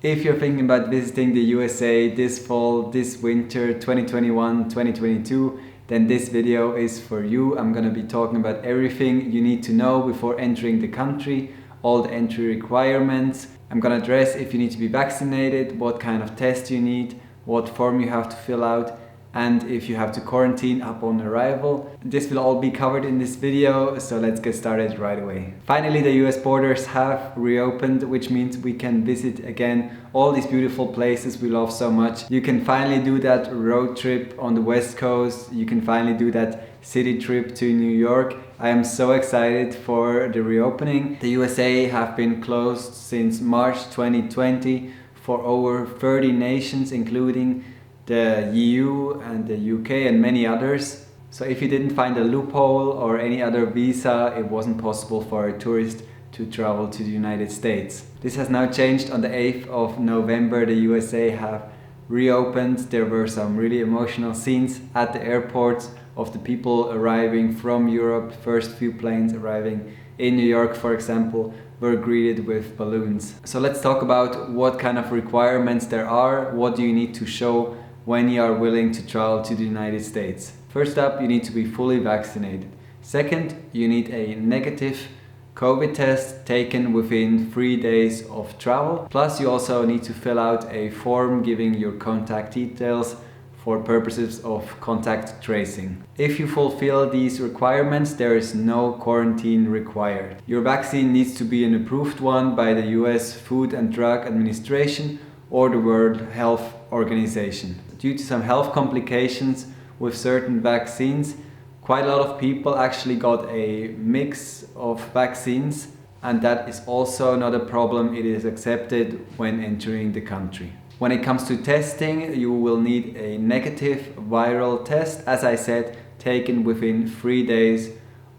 If you're thinking about visiting the USA this fall, this winter, 2021, 2022, then this video is for you. I'm gonna be talking about everything you need to know before entering the country, all the entry requirements. I'm gonna address if you need to be vaccinated, what kind of test you need, what form you have to fill out, and if you have to quarantine upon arrival. This will all be covered in this video, so let's get started right away. Finally, the US borders have reopened, which means we can visit again all these beautiful places we love so much. You can finally do that road trip on the West Coast. You can finally do that city trip to New York. I am so excited for the reopening. The USA have been closed since March 2020 for over 30 nations, including the EU and the UK and many others. So if you didn't find a loophole or any other visa, it wasn't possible for a tourist to travel to the United States. This has now changed. On the 8th of November, the USA have reopened. There were some really emotional scenes at the airports of the people arriving from Europe. First few planes arriving in New York, for example, were greeted with balloons. So let's talk about what kind of requirements there are. What do you need to show when you are willing to travel to the United States? First up, you need to be fully vaccinated. Second, you need a negative COVID test taken within 3 days of travel. Plus, you also need to fill out a form giving your contact details for purposes of contact tracing. If you fulfill these requirements, there is no quarantine required. Your vaccine needs to be an approved one by the US Food and Drug Administration or the World Health Organization. Due to some health complications with certain vaccines, quite a lot of people actually got a mix of vaccines, and that is also not a problem. It is accepted when entering the country. When it comes to testing, you will need a negative viral test, as I said, taken within 3 days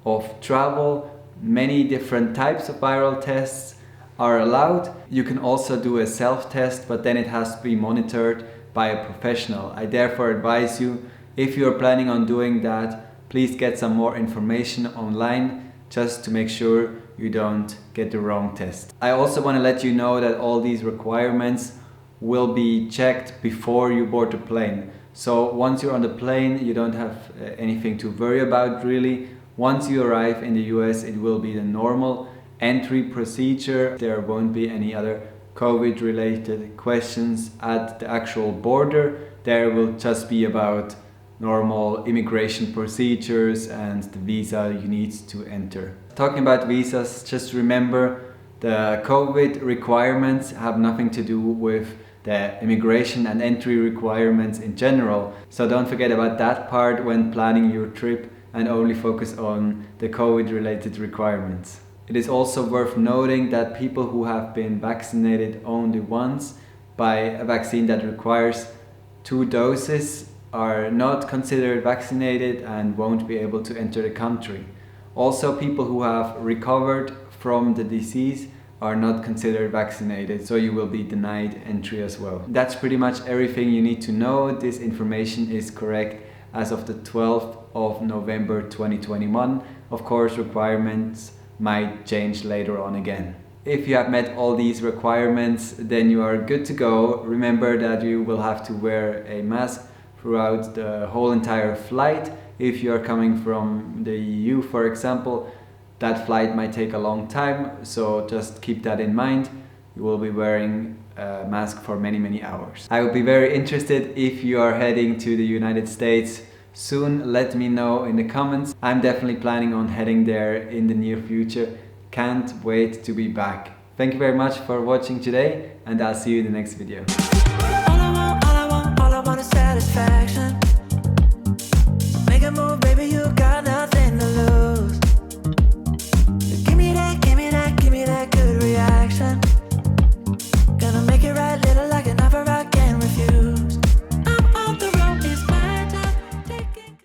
of travel. Many different types of viral tests are allowed. You can also do a self-test, but then it has to be monitored by a professional. I therefore advise you, if you're planning on doing that, please get some more information online just to make sure you don't get the wrong test. I also want to let you know that all these requirements will be checked before you board the plane. So once you're on the plane, you don't have anything to worry about really. Once you arrive in the US, it will be the normal entry procedure. There won't be any other COVID related questions at the actual border. There will just be about normal immigration procedures and the visa you need to enter. Talking about visas, just remember the COVID requirements have nothing to do with the immigration and entry requirements in general. So don't forget about that part when planning your trip and only focus on the COVID related requirements. It is also worth noting that people who have been vaccinated only once by a vaccine that requires 2 doses are not considered vaccinated and won't be able to enter the country. Also, people who have recovered from the disease are not considered vaccinated, so you will be denied entry as well. That's pretty much everything you need to know. This information is correct as of the 12th of November 2021. Of course, requirements might change later on again. If you have met all these requirements, then you are good to go. Remember that you will have to wear a mask throughout the whole entire flight. If you are coming from the EU, for example, that flight might take a long time, so just keep that in mind. You will be wearing a mask for many hours. I would be very interested if you are heading to the United States soon. Let me know in the comments. I'm definitely planning on heading there in the near future. Can't wait to be back. Thank you very much for watching today, and I'll see you in the next video.